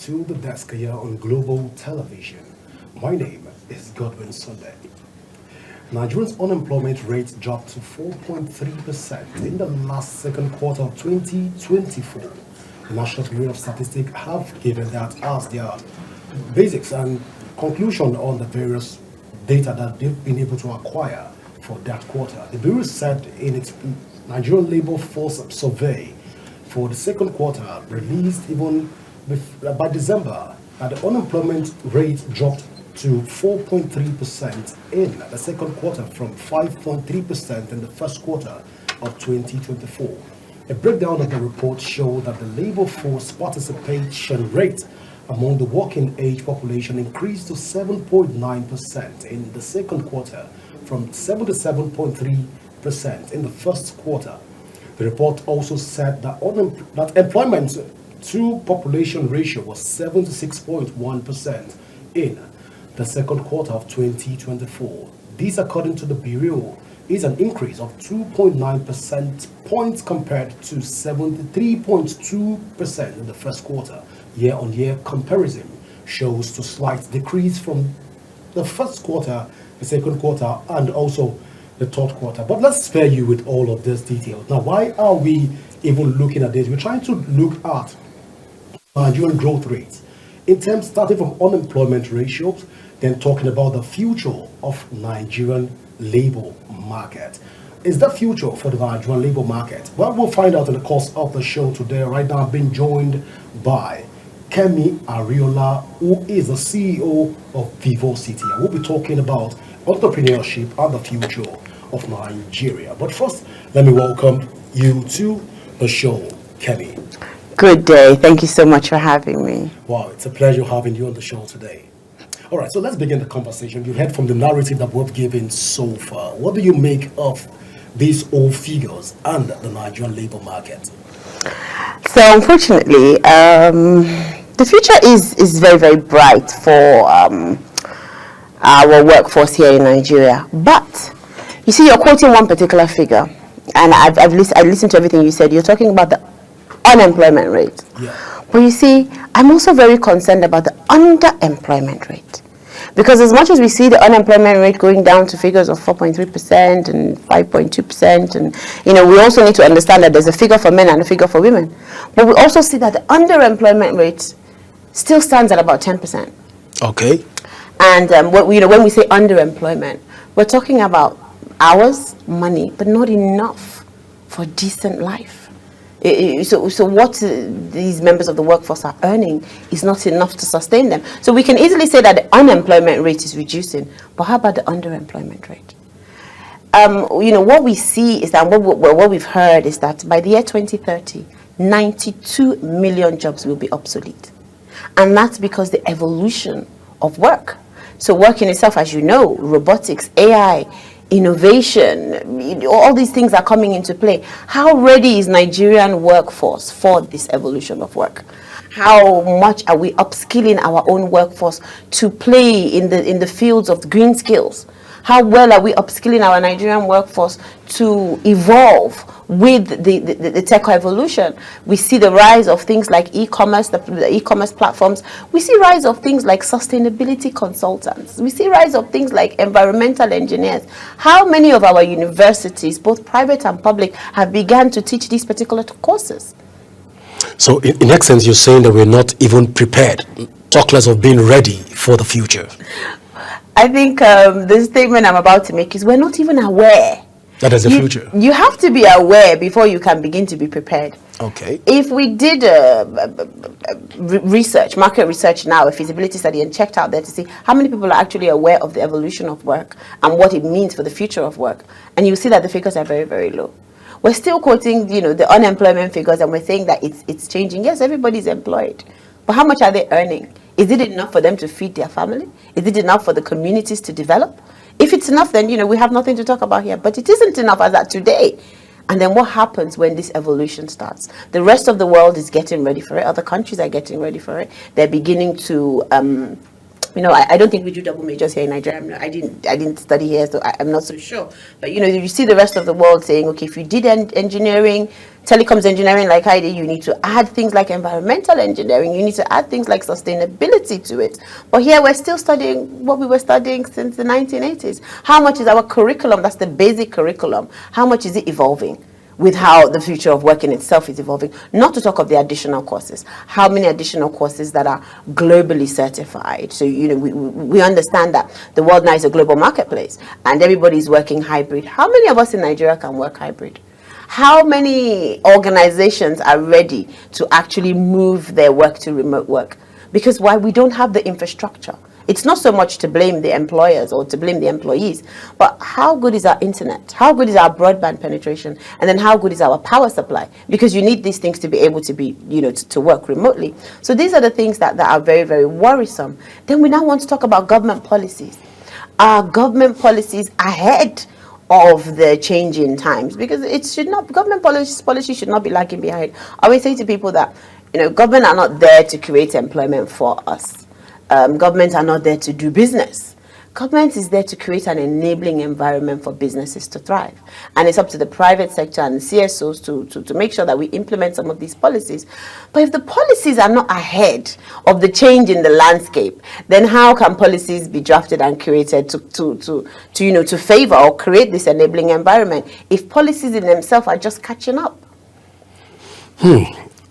to the desk here on Global Television. My name is Godwin Sunday. Nigeria's unemployment rate dropped to 4.3% in the last second quarter of 2024. The National Bureau of Statistics have given that as their basics and conclusion on the various data that they've been able to acquire for that quarter. The Bureau said in its Nigerian Labor Force Survey for the second quarter, released even by December, the unemployment rate dropped to 4.3% in the second quarter from 5.3% in the first quarter of 2024. A breakdown of the report showed that the labor force participation rate among the working age population increased to 7.9% in the second quarter from 77.3% in the first quarter. The report also said that, that employment to population ratio was 76.1% in the second quarter of 2024. This, according to the Bureau, is an increase of 2.9% points compared to 73.2% in the first quarter. Year-on-year comparison shows a slight decrease from the first quarter, the second quarter, and also the third quarter. But let's spare you with all of this detail. Now, why are we even looking at this? We're trying to look at Nigerian growth rates in terms starting from unemployment ratios, then talking about the future of Nigerian labor market. Is the future for the Nigerian labor market? Well, we'll find out in the course of the show today. Right now, I'm being joined by Kemi Areola, who is the CEO of Vivo City. And we'll be talking about entrepreneurship and the future of Nigeria. But first, let me welcome you to the show, Kemi. Good day. Thank you so much for having me. Wow, it's a pleasure having you on the show today. All right, so let's begin the conversation. You heard from the narrative that we've given so far. What do you make of these old figures and the Nigerian labor market? So unfortunately, the future is very, very bright for our workforce here in Nigeria. But you see, you're quoting one particular figure, and I listened to everything you said. You're talking about the unemployment rate. Yeah. But you see, I'm also very concerned about the underemployment rate. Because as much as we see the unemployment rate going down to figures of 4.3% and 5.2%, and we also need to understand that there's a figure for men and a figure for women. But we also see that the underemployment rate still stands at about 10%. Okay. And when we say underemployment, we're talking about hours, money, but not enough for decent life. So what these members of the workforce are earning is not enough to sustain them. So we can easily say that the unemployment rate is reducing, but how about the underemployment rate? What we see is that what we've heard is that by the year 2030, 92 million jobs will be obsolete. And that's because the evolution of work. So work in itself, as you know, robotics, AI, innovation, all these things are coming into play. How ready is Nigerian workforce for this evolution of work? How much are we upskilling our own workforce to play in the fields of green skills? How well are we upskilling our Nigerian workforce to evolve with the tech evolution? We see the rise of things like e-commerce, the e-commerce platforms. We see rise of things like sustainability consultants. We see rise of things like environmental engineers. How many of our universities, both private and public, have begun to teach these particular courses? So in essence, you're saying that we're not even prepared, talk less of being ready for the future. I think the statement I'm about to make is we're not even aware. That is the future. You have to be aware before you can begin to be prepared. Okay. If we did research, market research now, a feasibility study, and checked out there to see how many people are actually aware of the evolution of work and what it means for the future of work, and you see that the figures are very, very low. We're still quoting, the unemployment figures, and we're saying that it's changing. Yes, everybody's employed, but how much are they earning? Is it enough for them to feed their family? Is it enough for the communities to develop? If it's enough, then, we have nothing to talk about here. But it isn't enough as at today. And then what happens when this evolution starts? The rest of the world is getting ready for it. Other countries are getting ready for it. They're beginning to I don't think we do double majors here in Nigeria. I didn't study here, so I'm not so sure. But you see the rest of the world saying, okay, if you did engineering, telecoms engineering like I did, you need to add things like environmental engineering. You need to add things like sustainability to it. But here we're still studying what we were studying since the 1980s. How much is our curriculum? That's the basic curriculum. How much is it evolving with how the future of work in itself is evolving? Not to talk of the additional courses. How many additional courses that are globally certified? So, we understand that the world now is a global marketplace and everybody's working hybrid. How many of us in Nigeria can work hybrid? How many organizations are ready to actually move their work to remote work? Because why? We don't have the infrastructure. It's not so much to blame the employers or to blame the employees, but how good is our internet? How good is our broadband penetration? And then how good is our power supply? Because you need these things to be able to be, to work remotely. So these are the things that are very, very worrisome. Then we now want to talk about government policies. Are government policies ahead of the changing times? Because government policy should not be lagging behind. I always say to people that, government are not there to create employment for us. Governments are not there to do business. Government is there to create an enabling environment for businesses to thrive. And it's up to the private sector and the CSOs to make sure that we implement some of these policies. But if the policies are not ahead of the change in the landscape, then how can policies be drafted and created to favor or create this enabling environment if policies in themselves are just catching up?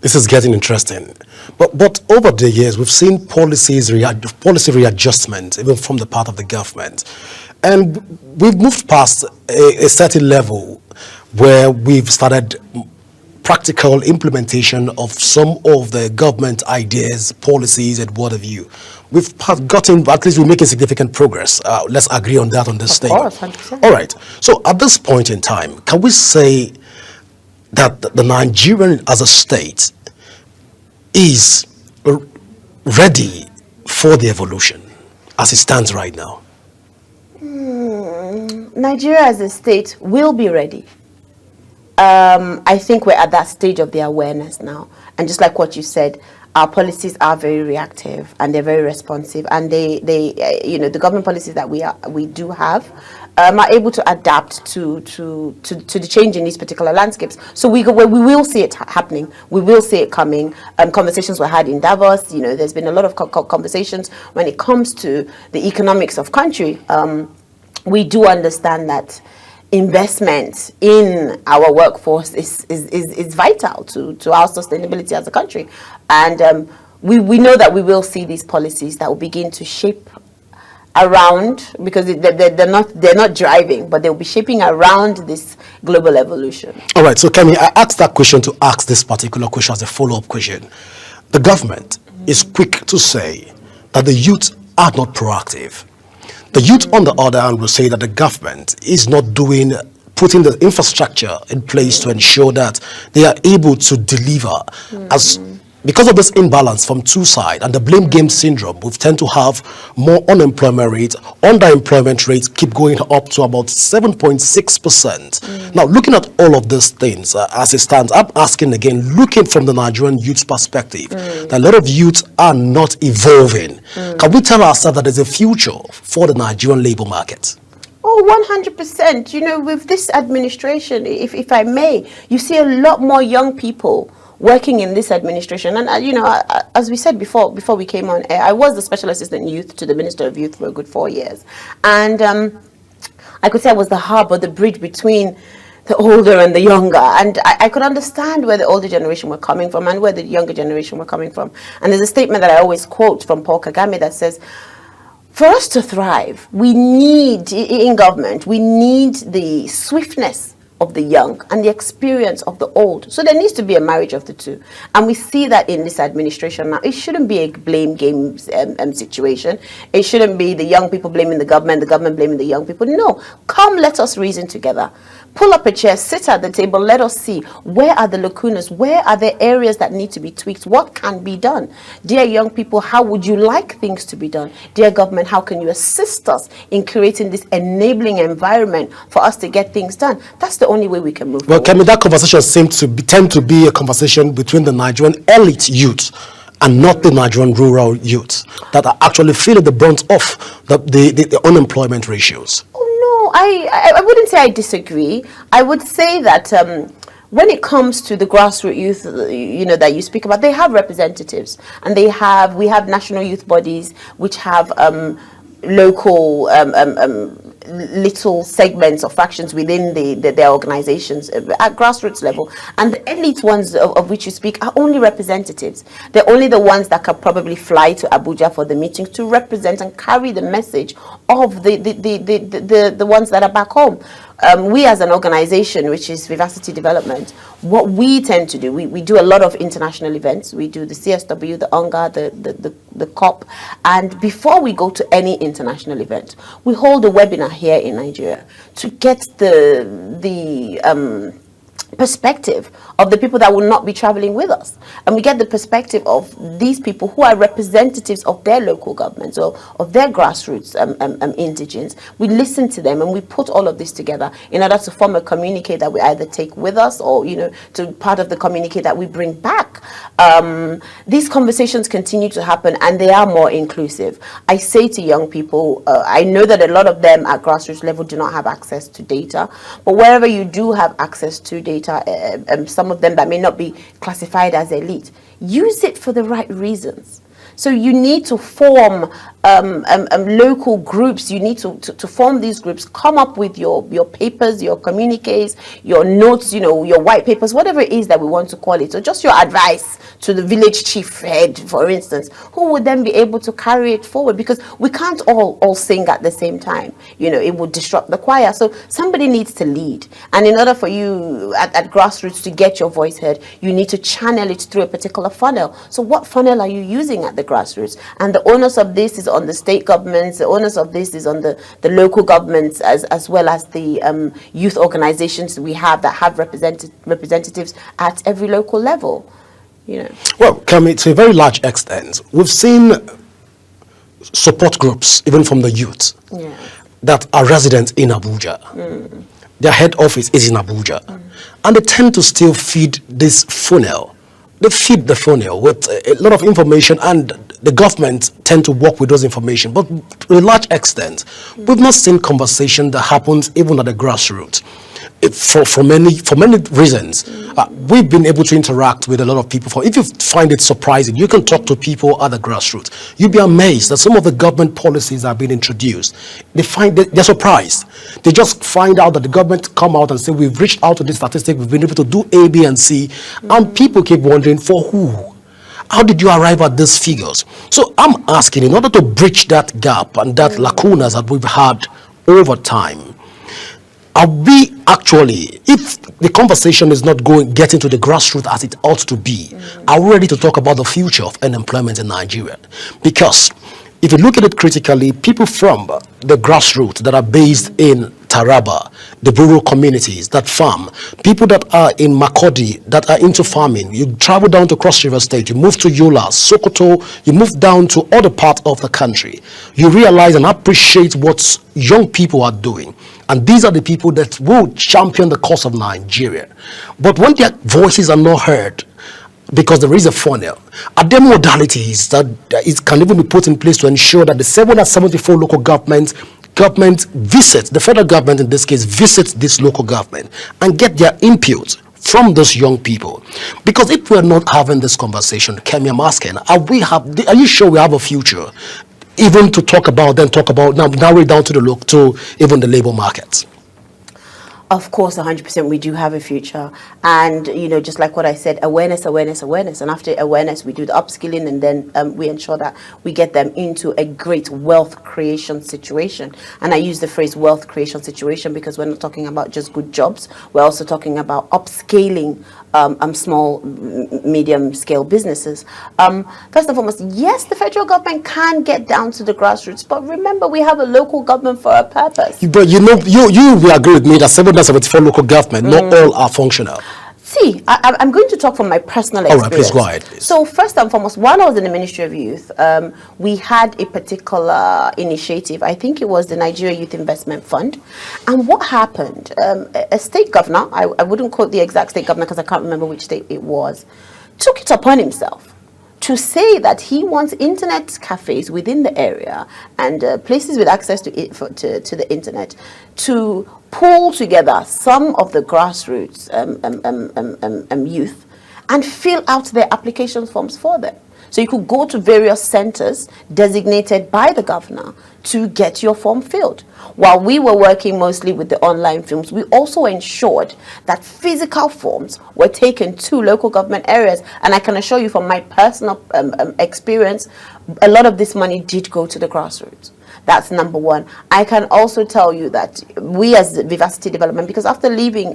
This is getting interesting. But over the years, we've seen policy readjustment, even from the part of the government. And we've moved past a certain level where we've started practical implementation of some of the government ideas, policies, and what have you. We've gotten, at least we're making significant progress. Let's agree on that on this stage. Of course, 100%. All right. So at this point in time, can we say that the Nigerian as a state is ready for the evolution as it stands right now? Nigeria as a state will be ready. I think we're at that stage of the awareness now. And just like what you said, our policies are very reactive and they're very responsive. And the government policies that we do have are able to adapt to the change in these particular landscapes. So we will see it happening. We will see it coming. Conversations were had in Davos. There's been a lot of conversations when it comes to the economics of country. We do understand that investment in our workforce is vital to our sustainability as a country. And we know that we will see these policies that will begin to shape around, because they're not driving, but they'll be shaping around this global evolution. All right, so Kemi, I asked that question to ask this particular question as a follow-up question. The government is quick to say that the youth are not proactive. The youth, on the other hand, will say that the government is not putting the infrastructure in place to ensure that they are able to deliver. Because of this imbalance from two sides and the blame game syndrome, we tend to have more unemployment rates. Underemployment rates keep going up to about 7.6%. Now, looking at all of these things as it stands, I'm asking again, looking from the Nigerian youth's perspective, that a lot of youths are not evolving. Can we tell ourselves that there's a future for the Nigerian labor market? Oh, 100%. With this administration, if I may, you see a lot more young people working in this administration. And, as we said before we came on air, I was the Special Assistant Youth to the Minister of Youth for a good 4 years. And I could say I was the hub or the bridge between the older and the younger. And I could understand where the older generation were coming from and where the younger generation were coming from. And there's a statement that I always quote from Paul Kagame that says, for us to thrive, we need, in government, we need the swiftness of the young and the experience of the old. So there needs to be a marriage of the two. And we see that in this administration now. It shouldn't be a blame game situation. It shouldn't be the young people blaming the government blaming the young people. No, come, let us reason together. Pull up a chair, sit at the table, let us see where are the lacunas, where are the areas that need to be tweaked, what can be done. Dear young people, how would you like things to be done? Dear government, how can you assist us in creating this enabling environment for us to get things done? That's the only way we can move forward. Kemi, that conversation tend to be a conversation between the Nigerian elite youth and not the Nigerian rural youth that are actually feeling the brunt of the unemployment ratios. Oh, no, I wouldn't say I disagree. I would say that when it comes to the grassroots youth, that you speak about, they have representatives, and we have national youth bodies which have local little segments or factions within their organizations at grassroots level, and the elite ones of which you speak are only representatives. They're only the ones that can probably fly to Abuja for the meeting to represent and carry the message of the ones that are back home. We as an organization, which is Vivacity Development, what we tend to do, we do a lot of international events. We do the CSW, the UNGA, the COP, and before we go to any international event, we hold a webinar here in Nigeria to get the perspective of the people that will not be traveling with us, and we get the perspective of these people who are representatives of their local governments or of their grassroots indigents. We listen to them and we put all of this together in order to form a communique that we either take with us or to part of the communique that we bring back. These conversations continue to happen, and they are more inclusive. I say to young people, I know that a lot of them at grassroots level do not have access to data, but wherever you do have access to data, some of them that may not be classified as elite, use it for the right reasons. So you need to form local groups. You need to form these groups, come up with your papers, your communiques, your notes, your white papers, whatever it is that we want to call it. So just your advice to the village chief head, for instance, who would then be able to carry it forward, because we can't all sing at the same time. It would disrupt the choir. So somebody needs to lead. And in order for you at grassroots to get your voice heard, you need to channel it through a particular funnel. So what funnel are you using at the grassroots? And the onus of this is on the state governments, the onus of this is on the local governments, as well as the youth organizations we have that have representatives at every local level. Well, Kemi, to a very large extent, we've seen support groups, even from the youth, that are resident in Abuja. Their head office is in Abuja. And they tend to still feed this funnel. They feed the funnel with a lot of information, and the government tend to work with those information. But to a large extent, we've not seen conversation that happens even at the grassroots. For many reasons, we've been able to interact with a lot of people. If you find it surprising, you can talk to people at the grassroots. You'll be amazed that some of the government policies are being introduced. They're surprised. They just find out that the government come out and say, we've reached out to this statistic, we've been able to do A, B, and C, and people keep wondering, for who? How did you arrive at these figures? So I'm asking, in order to bridge that gap and that lacunas that we've had over time, are we actually, if the conversation is not getting to the grassroots as it ought to be, are we ready to talk about the future of unemployment in Nigeria? Because if you look at it critically, people from the grassroots that are based in Taraba, the rural communities that farm, people that are in Makurdi that are into farming, you travel down to Cross River State, you move to Yola, Sokoto, you move down to other parts of the country, you realize and appreciate what young people are doing. And these are the people that will champion the cause of Nigeria. But when their voices are not heard, because there is a funnel, are there modalities that can even be put in place to ensure that the 774 local government visits, the federal government in this case, visits this local government and get their input from those young people? Because if we're not having this conversation, Kemi, I'm asking, are you sure we have a future? Even to talk about now we're down to even the labor market. Of course, 100% we do have a future. And, just like what I said, awareness. And after awareness, we do the upskilling, and then we ensure that we get them into a great wealth creation situation. And I use the phrase wealth creation situation because we're not talking about just good jobs. We're also talking about upscaling small, medium scale businesses. First and foremost, yes, the federal government can get down to the grassroots, but remember, we have a local government for a purpose. But you will agree with me that 774 local government, not all are functional. See, I'm going to talk from my personal experience. All right, please go ahead. Please. So first and foremost, while I was in the Ministry of Youth, we had a particular initiative. I think it was the Nigeria Youth Investment Fund. And what happened? A state governor, I wouldn't quote the exact state governor because I can't remember which state it was, took it upon himself to say that he wants internet cafes within the area and places with access to the internet to pull together some of the grassroots youth and fill out their application forms for them. So you could go to various centers designated by the governor to get your form filled. While we were working mostly with the online films, we also ensured that physical forms were taken to local government areas. And I can assure you from my personal experience, a lot of this money did go to the grassroots. That's number one. I can also tell you that we as Vivacity Development, because after leaving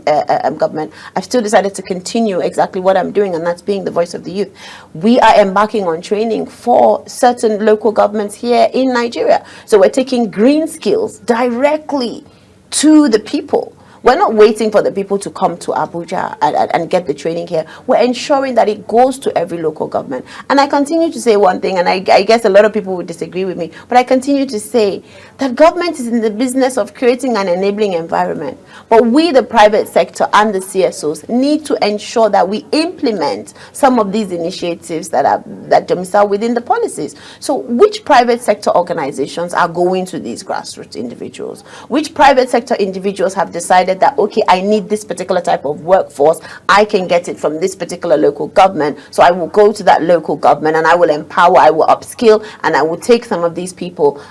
government, I've still decided to continue exactly what I'm doing, and that's being the voice of the youth. We are embarking on training for certain local governments here in Nigeria. So we're taking green skills directly to the people. We're not waiting for the people to come to Abuja and get the training here. We're ensuring that it goes to every local government. And I continue to say one thing, and I guess a lot of people would disagree with me, but I continue to say that government is in the business of creating an enabling environment. But we, the private sector and the CSOs, need to ensure that we implement some of these initiatives that domicile within the policies. So which private sector organizations are going to these grassroots individuals? Which private sector individuals have decided that, okay, I need this particular type of workforce, I can get it from this particular local government, so I will go to that local government and I will empower, I will upskill, and I will take some of these people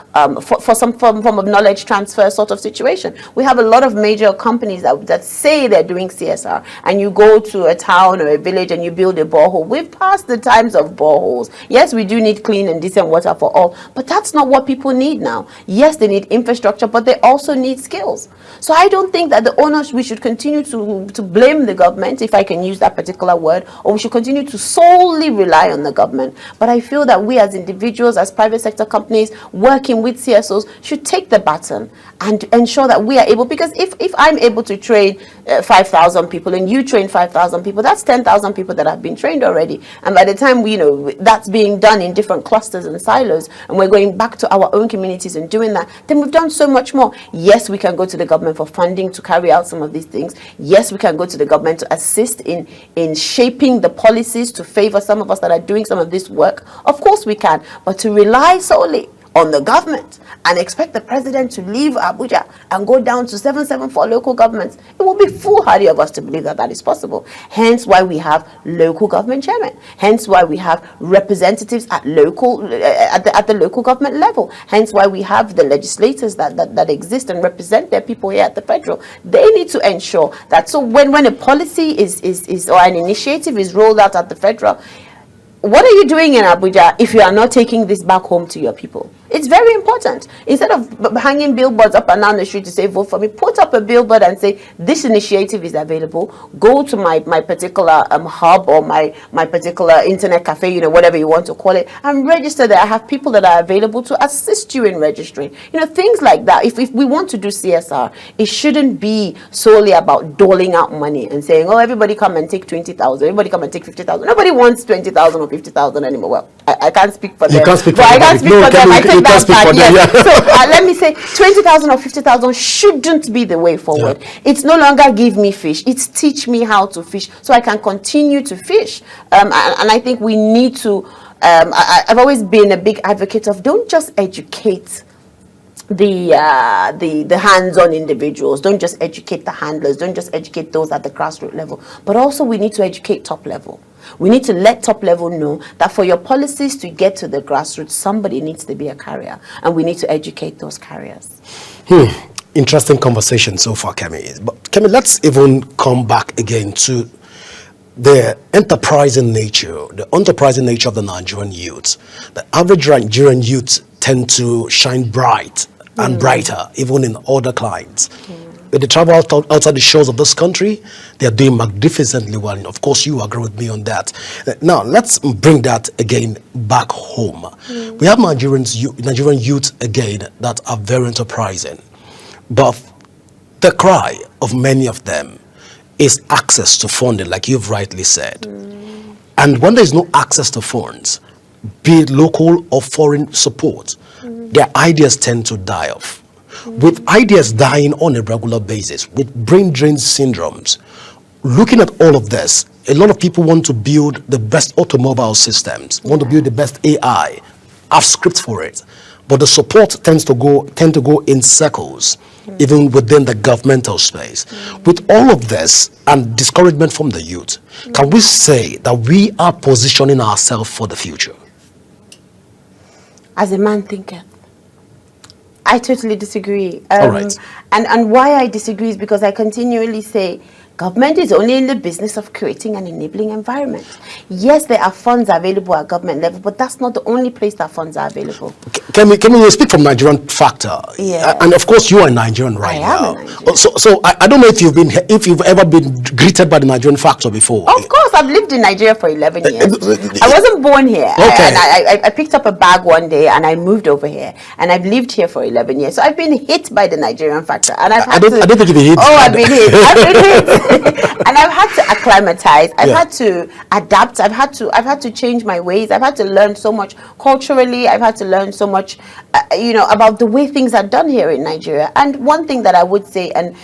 for some form of knowledge transfer sort of situation. We have a lot of major companies that say they're doing CSR, and you go to a town or a village and you build a borehole. We've passed the times of boreholes. Yes, we do need clean and decent water for all, but that's not what people need now. Yes, they need infrastructure, but they also need skills. So I don't think that the owners, we should continue to blame the government, if I can use that particular word, or we should continue to solely rely on the government. But I feel that we as individuals, as private sector companies working with CSOs, should take the baton and ensure that we are able, because if I'm able to train 5,000 people and you train 5,000 people, that's 10,000 people that have been trained already. And by the time that's being done in different clusters and silos, and we're going back to our own communities and doing that, then we've done so much more. Yes, we can go to the government for funding to carry out some of these things. Yes, we can go to the government to assist in shaping the policies to favor some of us that are doing some of this work. Of course we can, but to rely solely on the government and expect the president to leave Abuja and go down to 774 local governments, it will be foolhardy of us to believe that is possible. Hence why we have local government chairmen. Hence why we have representatives at the local government level. Hence why we have the legislators that exist and represent their people here at the federal. They need to ensure that, so when a policy is or an initiative is rolled out at the federal, what are you doing in Abuja if you are not taking this back home to your people? It's very important. Instead of hanging billboards up and down the street to say, vote for me, put up a billboard and say, this initiative is available. Go to my particular hub or my particular internet cafe, whatever you want to call it, and register there. I have people that are available to assist you in registering. Things like that. If we want to do CSR, it shouldn't be solely about doling out money and saying, oh, everybody come and take 20,000, everybody come and take 50,000. Nobody wants 20,000 or 50,000 anymore. Well, I can't speak for them. You can't speak for them. I can't speak for them. I take that back. Yes. So let me say 20,000 or 50,000 shouldn't be the way forward. Yeah. It's no longer give me fish. It's teach me how to fish so I can continue to fish. And I think we need to, I've always been a big advocate of don't just educate the hands-on individuals, don't just educate the handlers, don't just educate those at the grassroots level, but also we need to educate top level. We need to let top level know that for your policies to get to the grassroots, somebody needs to be a carrier, and we need to educate those carriers. Interesting conversation so far, Kemi. But Kemi, let's even come back again to the enterprising nature of the Nigerian youth. The average Nigerian youth tend to shine bright and brighter, even in other clients. When they travel outside the shores of this country, they are doing magnificently well. And of course, you agree with me on that. Now, let's bring that again back home. We have Nigerian youth again that are very enterprising. But the cry of many of them is access to funding, like you've rightly said. And when there's no access to funds, be it local or foreign support, their ideas tend to die off. With ideas dying on a regular basis, with brain drain syndromes, looking at all of this, A lot of people want to build the best automobile systems, want to build the best AI, have scripts for it. But the support tend to go in circles, even within the governmental space. With all of this and discouragement from the youth, can we say that we are positioning ourselves for the future? As a man thinker, I totally disagree. All right. And why I disagree is because I continually say government is only in the business of creating an enabling environment. Yes, there are funds available at government level, but that's not the only place that funds are available. Can we speak from Nigerian factor? Yeah. And of course, you are a Nigerian right I am now. a Nigerian. So I don't know if you've ever been greeted by the Nigerian factor before. Of course, I've lived in Nigeria for 11 years. I wasn't born here. Okay. I picked up a bag one day and I moved over here. And I've lived here for 11 years. So I've been hit by the Nigerian factor. And I don't think you've been hit. Oh, I've been hit. I've been hit. And I've had to acclimatize. I've had to adapt. I've had to change my ways. I've had to learn so much culturally. I've had to learn so much, about the way things are done here in Nigeria. And one thing that I would say, and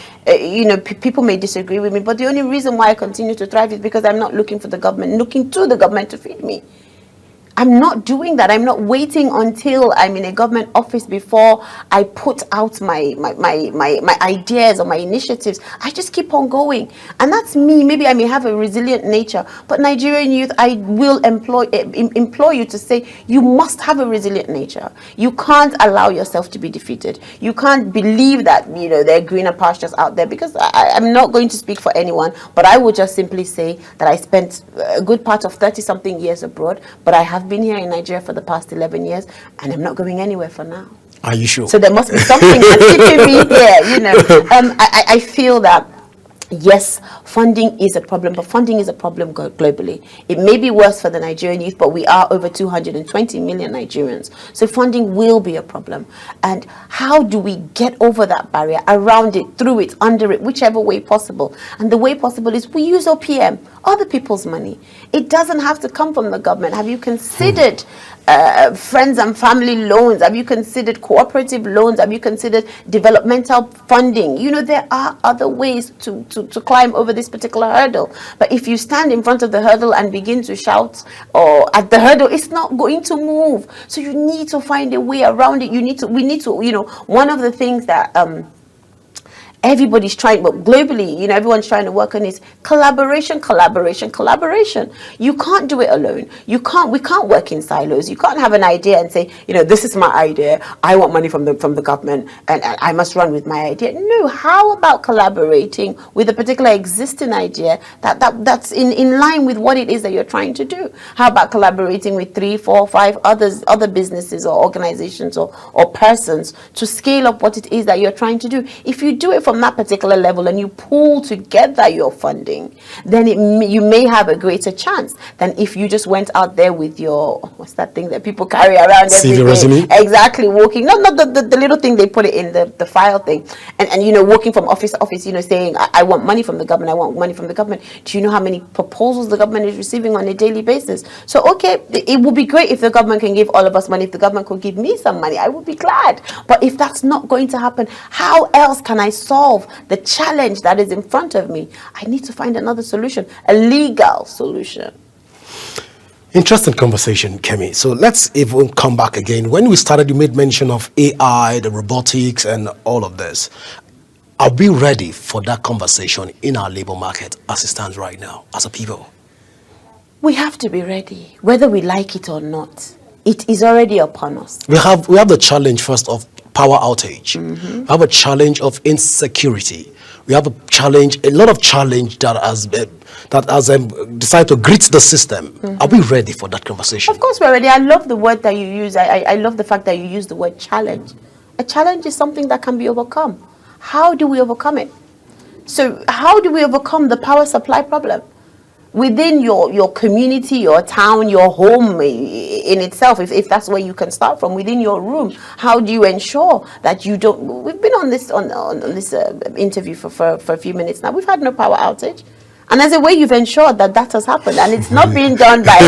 people may disagree with me, but the only reason why I continue to thrive is because I'm not looking to the government to feed me. I'm not doing that. I'm not waiting until I'm in a government office before I put out my ideas or my initiatives. I just keep on going. And that's me. Maybe I may have a resilient nature, but Nigerian youth, I will implore you to say, you must have a resilient nature. You can't allow yourself to be defeated. You can't believe that, there are greener pastures out there, because I'm not going to speak for anyone, but I would just simply say that I spent a good part of 30-something years abroad, but I have been here in Nigeria for the past 11 years, and I'm not going anywhere for now. Are you sure? So there must be something that's keeping me here, I feel that, yes, funding is a problem, but funding is a problem globally. It may be worse for the Nigerian youth, but we are over 220 million Nigerians. So funding will be a problem. And how do we get over that barrier, around it, through it, under it, whichever way possible? And the way possible is we use OPM, other people's money. It doesn't have to come from the government. Have you considered friends and family loans? Have you considered cooperative loans? Have you considered developmental funding? There are other ways to climb over this particular hurdle. But if you stand in front of the hurdle and begin to shout or at the hurdle, it's not going to move. So you need to find a way around it. We need to, one of the things that everybody's trying, but globally, everyone's trying to work on is collaboration. You can't do it alone. We can't work in silos. You can't have an idea and say, this is my idea. I want money from the government and I must run with my idea. No, how about collaborating with a particular existing idea that's in line with what it is that you're trying to do? How about collaborating with 3, 4, 5 other businesses or organizations or persons to scale up what it is that you're trying to do? If you do it from that particular level and you pull together your funding, then you may have a greater chance than if you just went out there with your, what's that thing that people carry around every day? Resume? Exactly, walking, not the little thing they put it in the file thing, and walking from office to office, saying, I want money from the government. Do you know how many proposals the government is receiving on a daily basis? So, okay, it would be great if the government can give all of us money. If the government could give me some money, I would be glad. But if that's not going to happen, how else can I solve the challenge that is in front of me? I need to find another solution, a legal solution. Interesting conversation, Kemi. So let's even come back again. When we started, you made mention of AI, the robotics, and all of this. Are we ready for that conversation in our labor market as it stands right now, as a people? We have to be ready, whether we like it or not. It is already upon us. We have the challenge first of power outage. Mm-hmm. We have a challenge of insecurity. We have a lot of challenge that has decided to greet the system. Mm-hmm. Are we ready for that conversation? Of course we're ready. I love the word that you use. I love the fact that you use the word challenge. A challenge is something that can be overcome. How do we overcome it? So how do we overcome the power supply problem? Within your community, your town, your home in itself, if that's where you can start from, within your room, how do you ensure that you don't? We've been on this interview for a few minutes now. We've had no power outage, and as a way you've ensured that has happened, and it's not being done by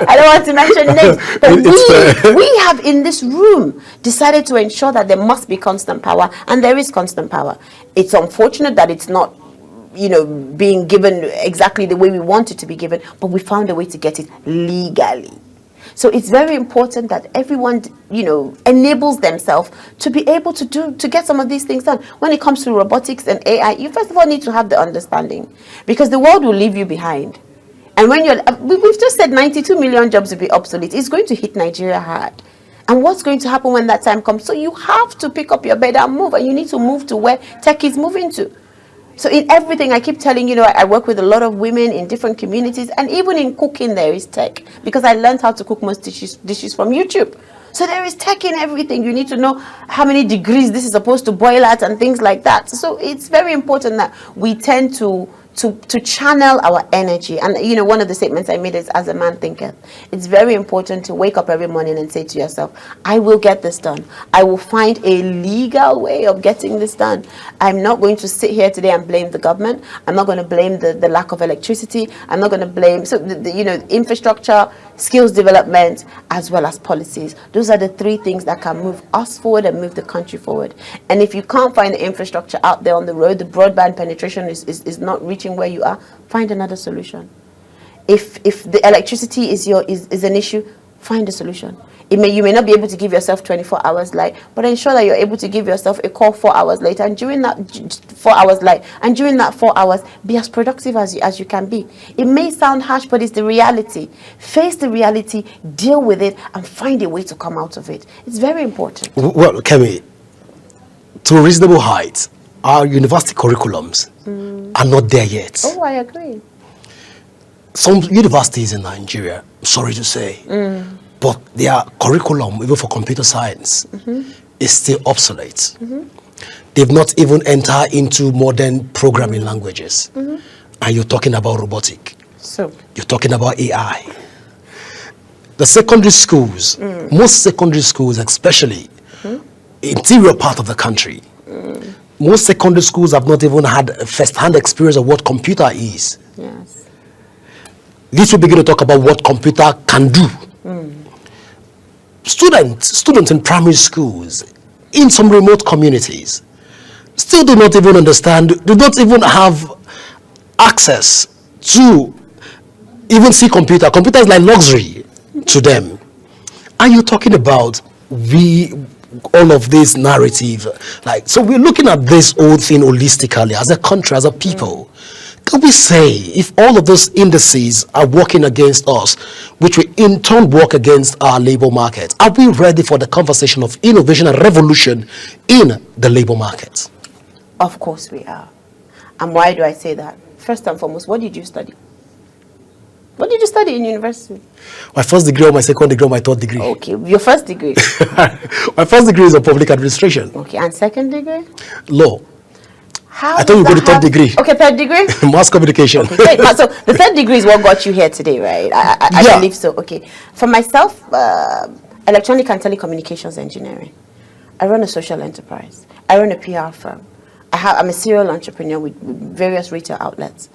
I don't want to mention names, but we have in this room decided to ensure that there must be constant power, and there is constant power. It's unfortunate that it's not being given exactly the way we want it to be given, but we found a way to get it legally. So it's very important that everyone, enables themselves to be able to get some of these things done. When it comes to robotics and AI, you first of all need to have the understanding, because the world will leave you behind. And when we've just said 92 million jobs will be obsolete. It's going to hit Nigeria hard. And what's going to happen when that time comes? So you have to pick up your bed and move, and you need to move to where tech is moving to. So in everything, I keep telling I work with a lot of women in different communities, and even in cooking there is tech, because I learned how to cook most dishes from YouTube. So there is tech in everything. You need to know how many degrees this is supposed to boil at and things like that. So it's very important that we tend to channel our energy. And one of the statements I made is, as a man thinketh. It's very important to wake up every morning and say to yourself, I will get this done. I will find a legal way of getting this done. I'm not going to sit here today and blame the government. I'm not going to blame the lack of electricity. I'm not going to blame the infrastructure, skills development, as well as policies. Those are the three things that can move us forward and move the country forward. And if you can't find the infrastructure out there on the road, the broadband penetration is not reaching where you are, find another solution. If the electricity is an issue, find a solution. You may not be able to give yourself 24 hours light, but ensure that you're able to give yourself a call 4 hours later, and during that 4 hours light, and during that 4 hours, be as productive as you can be. It may sound harsh, but it's the reality. Face the reality, deal with it, and find a way to come out of it. It's very important. Well, Kemi, to a reasonable height, our university curriculums are not there yet. Oh, I agree. Some universities in Nigeria, sorry to say, but their curriculum, even for computer science, is still obsolete. They've not even entered into modern programming languages. And you're talking about robotic. So You're talking about AI. The secondary schools, most secondary schools, especially interior part of the country, most secondary schools have not even had a first-hand experience of what computer is. yes. This will begin to talk about what computer can do. Students in primary schools, in some remote communities, still do not even understand, do not even have access to even see computer. Computer is like luxury to them. Are you talking about all of this narrative? So we're looking at this whole thing holistically as a country, as a people. Can we say, if all of those indices are working against us, which will in turn work against our labor market, are we ready for the conversation of innovation and revolution in the labor market? Of course we are. And why do I say that? First and foremost, what did you study? What did you study in university? My first degree, or my second degree, or my third degree. Okay, your first degree. My first degree is in public administration. Okay, and second degree? Law. How I thought you go to third degree. Okay, third degree? Mass communication. Okay, great. So the third degree is what got you here today, right? I believe so. Okay. For myself, electronic and telecommunications engineering. I run a social enterprise. I run a PR firm. I'm a serial entrepreneur with various retail outlets.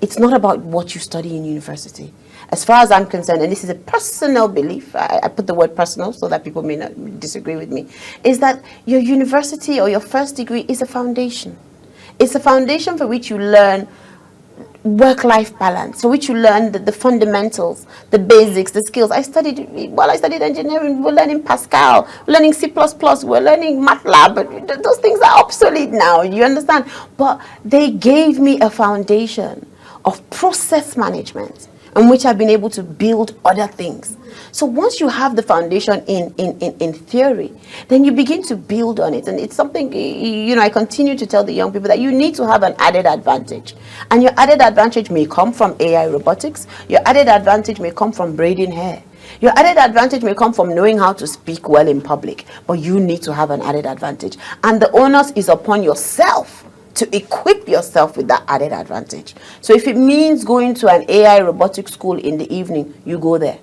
It's not about what you study in university. As far as I'm concerned, and this is a personal belief, I put the word personal so that people may not disagree with me, is that your university or your first degree is a foundation. It's a foundation for which you learn work-life balance, for which you learn the fundamentals, the basics, the skills. While I studied engineering, we're learning Pascal, we're learning C++, we're learning MATLAB. Those things are obsolete now, you understand? But they gave me a foundation of process management in which I've been able to build other things. So once you have the foundation in theory, then you begin to build on it. And it's something, I continue to tell the young people that you need to have an added advantage. And your added advantage may come from AI robotics. Your added advantage may come from braiding hair. Your added advantage may come from knowing how to speak well in public. But you need to have an added advantage. And the onus is upon yourself to equip yourself with that added advantage. So if it means going to an AI robotics school in the evening, you go there.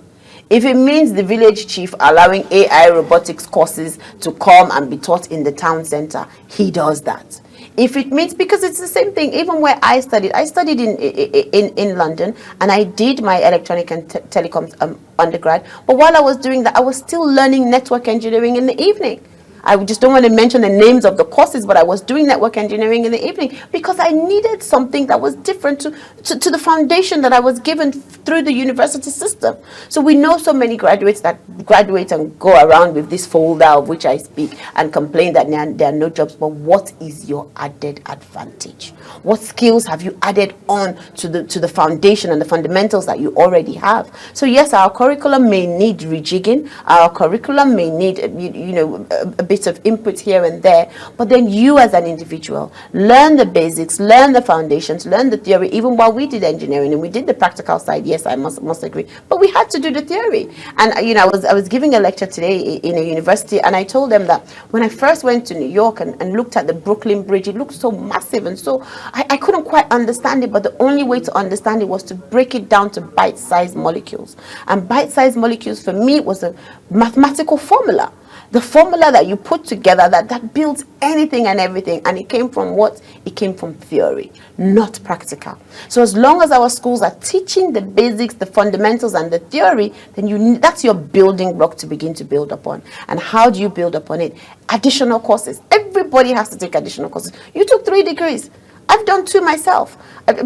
If it means the village chief allowing AI robotics courses to come and be taught in the town center, he does that. If it means, because it's the same thing, even where I studied in London, and I did my electronic and telecoms undergrad, but while I was doing that, I was still learning network engineering in the evening. I just don't want to mention the names of the courses, but I was doing network engineering in the evening because I needed something that was different to the foundation that I was given through the university system. So we know so many graduates that graduate and go around with this folder of which I speak and complain that there are no jobs. But what is your added advantage? What skills have you added on to the foundation and the fundamentals that you already have? So yes, our curriculum may need rejigging. Our curriculum may need a bit of input here and there. But then you as an individual learn the basics, learn the foundations, learn the theory. Even while we did engineering and we did the practical side, yes, I must agree. But we had to do the theory. And I was giving a lecture today in a university, and I told them that when I first went to New York and looked at the Brooklyn Bridge, it looked so massive, and so I couldn't quite understand it. But the only way to understand it was to break it down to bite-sized molecules. And bite-sized molecules for me was a mathematical formula. The formula that you put together that builds anything and everything. And it came from what? It came from theory, not practical. So as long as our schools are teaching the basics, the fundamentals, and the theory, then that's your building block to begin to build upon. And how do you build upon it? Additional courses. Everybody has to take additional courses. You took 3 degrees. I've done 2 myself,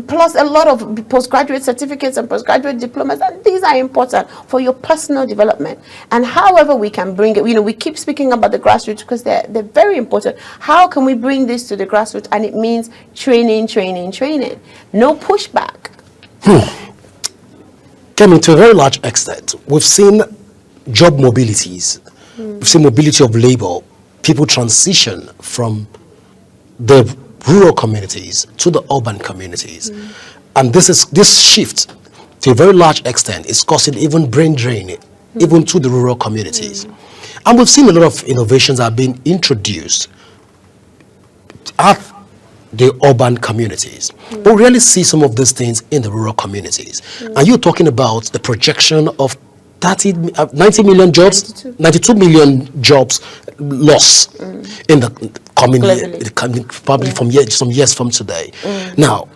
plus a lot of postgraduate certificates and postgraduate diplomas, and these are important for your personal development. And however we can bring it, we keep speaking about the grassroots because they're very important. How can we bring this to the grassroots? And it means training. No pushback. Coming to a very large extent, we've seen job mobilities, we've seen mobility of labor, people transition from the rural communities to the urban communities. And this shift to a very large extent is causing even brain drain even to the rural communities. And we've seen a lot of innovations are being introduced at the urban communities, but we really see some of these things in the rural communities. And you're talking about the projection of 90 million jobs, 92 million jobs lost in the coming year, probably from some years from today. Now,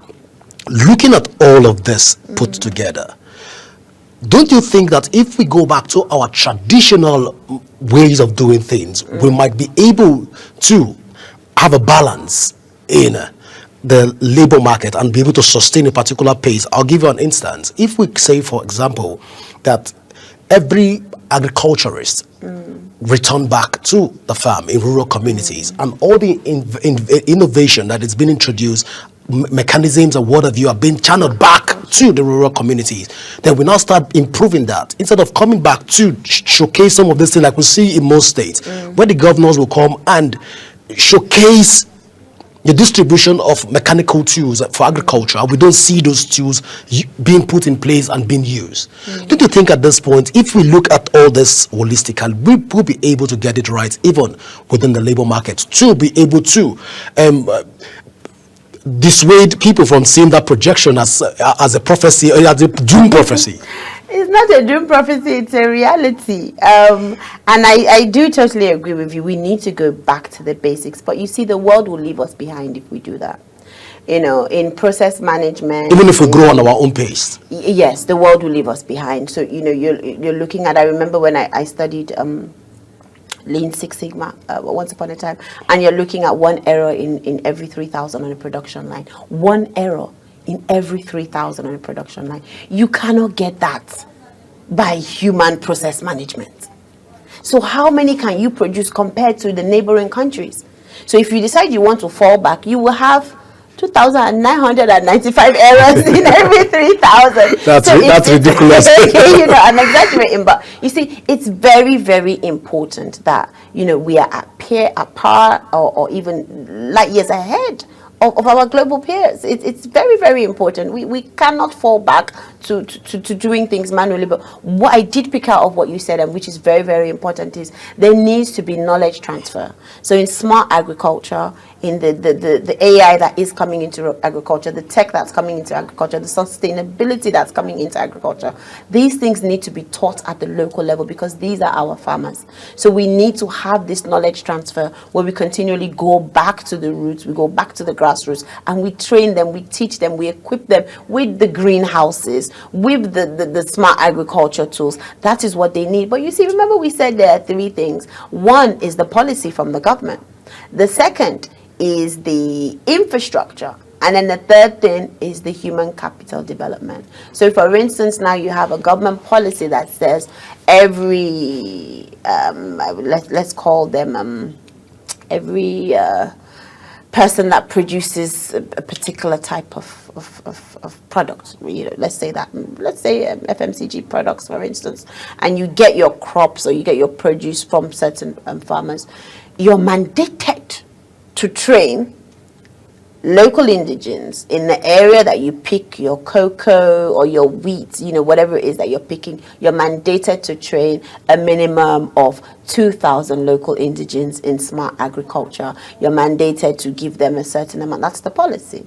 looking at all of this put together, don't you think that if we go back to our traditional ways of doing things, we might be able to have a balance in the labor market and be able to sustain a particular pace? I'll give you an instance. If we say, for example, that every agriculturist return back to the farm in rural communities, and all the innovation that has been introduced, mechanisms and what have you, are being channeled back to the rural communities, then we now start improving that instead of coming back to showcase some of this thing like we see in most states, where the governors will come and showcase the distribution of mechanical tools for agriculture. We don't see those tools being put in place and being used. Don't you think at this point, if we look at all this holistically, we will be able to get it right even within the labor market to be able to dissuade people from seeing that projection as a prophecy, as a doom prophecy? It's not a doom prophecy, it's a reality. And I do totally agree with you. We need to go back to the basics. But you see, the world will leave us behind if we do that. In process management. Even if we grow on our own pace. Yes, the world will leave us behind. So, you're looking at, I remember when I studied Lean Six Sigma once upon a time, and you're looking at one error in every 3,000 on a production line. One error in every 3,000 on a production line. You cannot get that by human process management. So how many can you produce compared to the neighboring countries? So if you decide you want to fall back, you will have 2,995 errors in every 3,000. That's ridiculous. I'm exaggerating, but you see, it's very, very important that we are at par, or even light years ahead of our global peers. It's very, very important. We cannot fall back to doing things manually. But what I did pick out of what you said, and which is very, very important, is there needs to be knowledge transfer. So in smart agriculture, in the AI that is coming into agriculture, the tech that's coming into agriculture, the sustainability that's coming into agriculture, these things need to be taught at the local level because these are our farmers. So we need to have this knowledge transfer where we continually go back to the roots, we go back to the ground grassroots, and we train them, we teach them, we equip them with the greenhouses, with the smart agriculture tools. That is what they need. But you see, remember we said there are three things. One is the policy from the government. The second is the infrastructure. And then the third thing is the human capital development. So for instance, now you have a government policy that says every, let's call them, every person that produces a particular type of product, let's say FMCG products, for instance, and you get your crops or you get your produce from certain farmers, you're mandated to train local indigents in the area that you pick your cocoa or your wheat, whatever it is that you're picking. You're mandated to train a minimum of 2,000 local indigents in smart agriculture. You're mandated to give them a certain amount. That's the policy.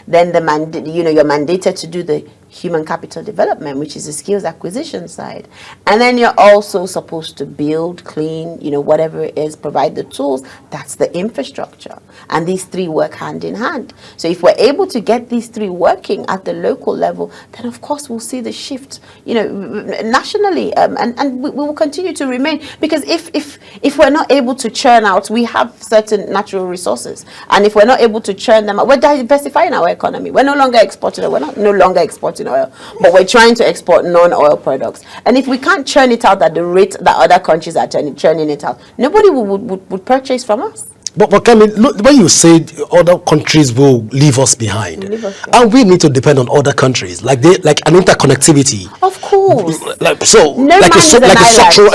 Then you're mandated to do the human capital development, which is the skills acquisition side. And then you're also supposed to build, clean, whatever it is, provide the tools. That's the infrastructure. And these three work hand in hand. So if we're able to get these three working at the local level, then of course we'll see the shift, nationally, and we will continue to remain. Because if we're not able to churn out, we have certain natural resources. And if we're not able to churn them out, we're diversifying our economy. We're no longer exporting, no longer exporting oil, but we're trying to export non-oil products. And if we can't churn it out at the rate that other countries are churning it out, nobody would purchase from us. But Kemi, look, when you say other countries will leave us behind, and we need to depend on other countries, like an interconnectivity. Of course. A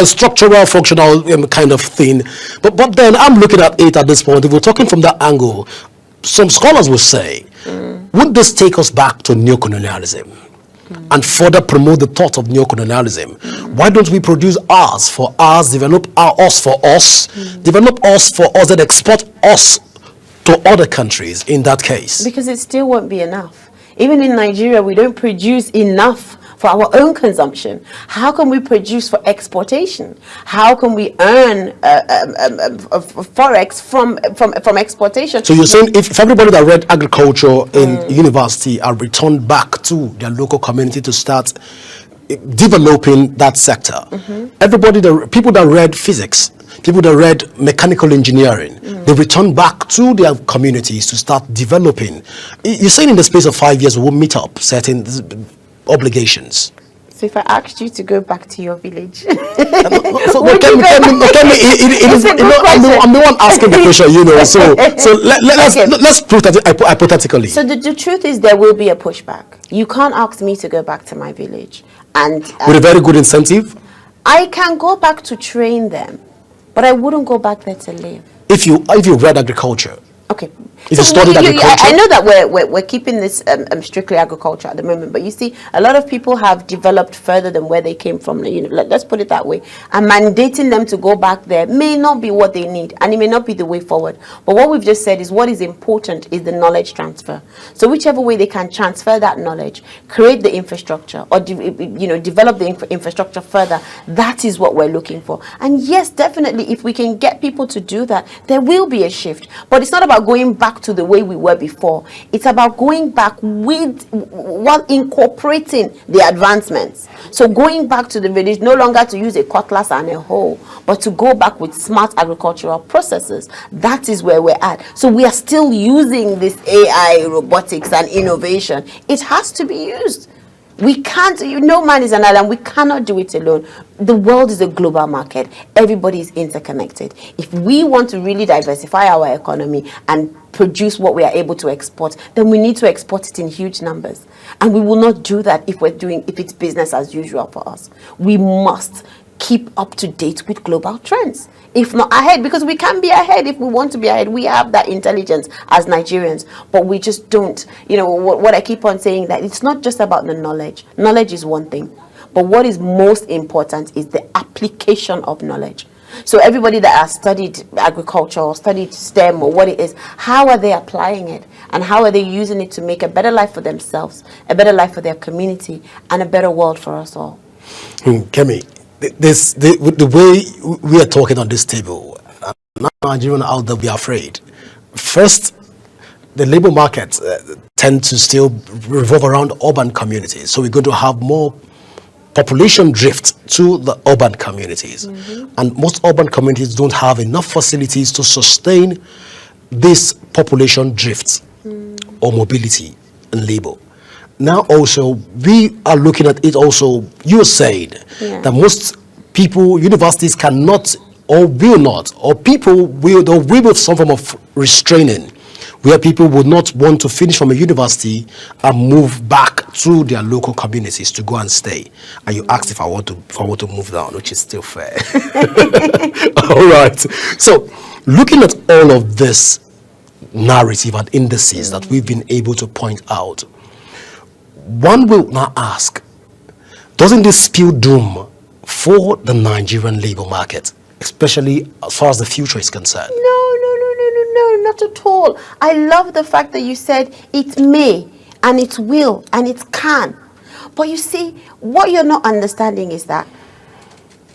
structural, functional kind of thing. But then I'm looking at it at this point. If we're talking from that angle, some scholars will say, wouldn't this take us back to neocolonialism and further promote the thought of neocolonialism? Why don't we produce ours for ours, develop us for us, develop us for us, and export us to other countries in that case? Because it still won't be enough. Even in Nigeria, we don't produce enough for our own consumption. How can we produce for exportation? How can we earn forex from exportation? So you're saying if everybody that read agriculture in university are returned back to their local community to start developing that sector, people that read physics, people that read mechanical engineering, they return back to their communities to start developing. You're saying in the space of 5 years we will meet up certain obligations. So if I asked you to go back to your village, I'm the one asking the question, So let's put it hypothetically. So the truth is, there will be a pushback. You can't ask me to go back to my village, and with a very good incentive. I can go back to train them, but I wouldn't go back there to live. If you read agriculture. Okay. If you studied agriculture. I know that we're keeping this strictly agriculture at the moment, but you see, a lot of people have developed further than where they came from. Let's put it that way. And mandating them to go back there may not be what they need, and it may not be the way forward. But what we've just said is what is important is the knowledge transfer. So whichever way they can transfer that knowledge, create the infrastructure, or develop the infrastructure further, that is what we're looking for. And yes, definitely, if we can get people to do that, there will be a shift. But it's not about going back to the way we were before. It's about going back while incorporating the advancements. So going back to the village, no longer to use a cutlass and a hoe, but to go back with smart agricultural processes. That is where we're at. So we are still using this AI, robotics, and innovation. It has to be used. We can't, no man is an island. We cannot do it alone. The world is a global market. Everybody is interconnected. If we want to really diversify our economy and produce what we are able to export, then we need to export it in huge numbers. And we will not do that if it's business as usual for us. We must keep up to date with global trends, if not ahead, because we can be ahead if we want to be ahead. We have that intelligence as Nigerians, but we just don't. What I keep on saying, that it's not just about the knowledge. Knowledge is one thing, but what is most important is the application of knowledge. So everybody that has studied agriculture or studied STEM or what it is, how are they applying it? And how are they using it to make a better life for themselves, a better life for their community, and a better world for us all? Kemi, the way we are talking on this table, not Nigerian out there be afraid. First, the labor market tend to still revolve around urban communities. So we're going to have more population drift to the urban communities. And most urban communities don't have enough facilities to sustain this population drift or mobility in labor. Now also, we are looking at it also, you said that most people, universities cannot or will not, or people will with some form of restraining, where people would not want to finish from a university and move back to their local communities to go and stay. And you asked if I want to move down, which is still fair. All right. So, looking at all of this narrative and indices that we've been able to point out, one will now ask, doesn't this spell doom for the Nigerian labor market, especially as far as the future is concerned? No, not at all. I love the fact that you said it may, and it will, and it can. But you see, what you're not understanding is that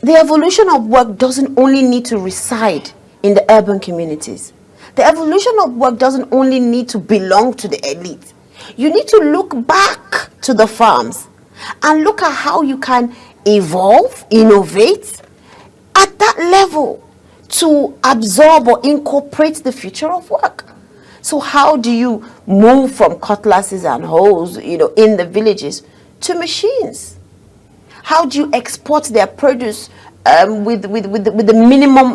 the evolution of work doesn't only need to reside in the urban communities. The evolution of work doesn't only need to belong to the elite. You need to look back to the farms and look at how you can evolve, innovate at that level to absorb or incorporate the future of work. So how do you move from cutlasses and hoes, in the villages to machines? How do you export their produce with the minimum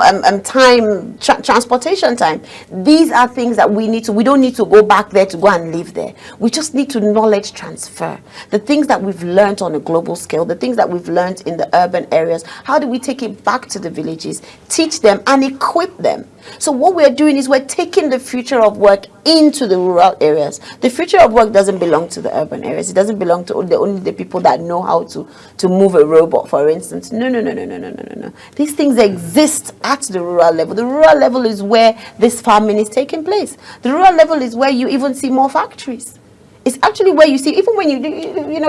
transportation time? These are things that we don't need to go back there to go and live there. We just need to knowledge transfer. The things that we've learned on a global scale, the things that we've learned in the urban areas, how do we take it back to the villages, teach them and equip them? So what we're doing is we're taking the future of work into the rural areas. The future of work doesn't belong to the urban areas. It doesn't belong to only the people that know how to move a robot, for instance. No. These things exist at the rural level. The rural level is where this farming is taking place. The rural level is where you even see more factories. It's actually where you see, even when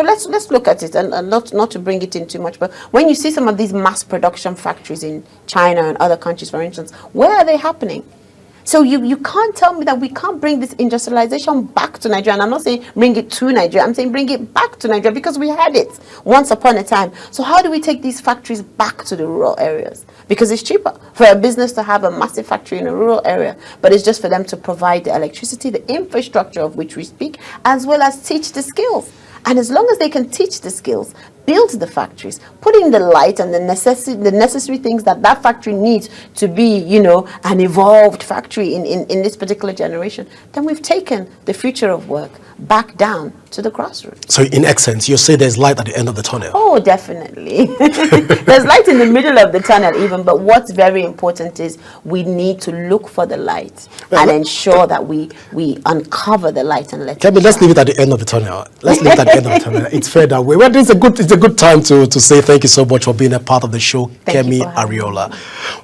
let's look at it, and not to bring it in too much, but when you see some of these mass production factories in China and other countries, for instance, where are they happening? So you can't tell me that we can't bring this industrialization back to Nigeria. And I'm not saying bring it to Nigeria. I'm saying bring it back to Nigeria because we had it once upon a time. So how do we take these factories back to the rural areas? Because it's cheaper for a business to have a massive factory in a rural area, but it's just for them to provide the electricity, the infrastructure of which we speak, as well as teach the skills. And as long as they can teach the skills, build the factories, put in the light and the necessary things that factory needs to be, an evolved factory in this particular generation, then we've taken the future of work back down to the grassroots. So in essence, you say there's light at the end of the tunnel? Oh, definitely. There's light in the middle of the tunnel even, but what's very important is we need to look for the light and ensure that we uncover the light and let it let's leave it at the end of the tunnel. Let's leave it at the end of the tunnel. It's fair that way. Well, it's a good time to say thank you so much for being a part of the show, Kemi Areola.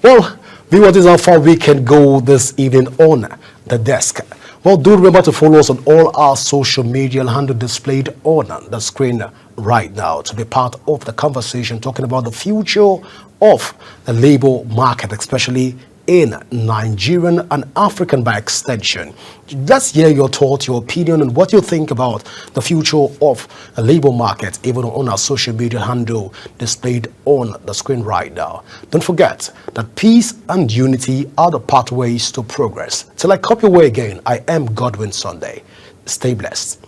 Well, viewers, this is how far we can go this evening on the desk. Well, do remember to follow us on all our social media handle displayed on the screen right now to be part of the conversation talking about the future of the labor market, especially in Nigerian and African by extension. Let's hear your thoughts, your opinion, and what you think about the future of the labor market, even on our social media handle displayed on the screen right now. Don't forget that peace and unity are the pathways to progress. Till I come your way again, I am Godwin Sunday. Stay blessed.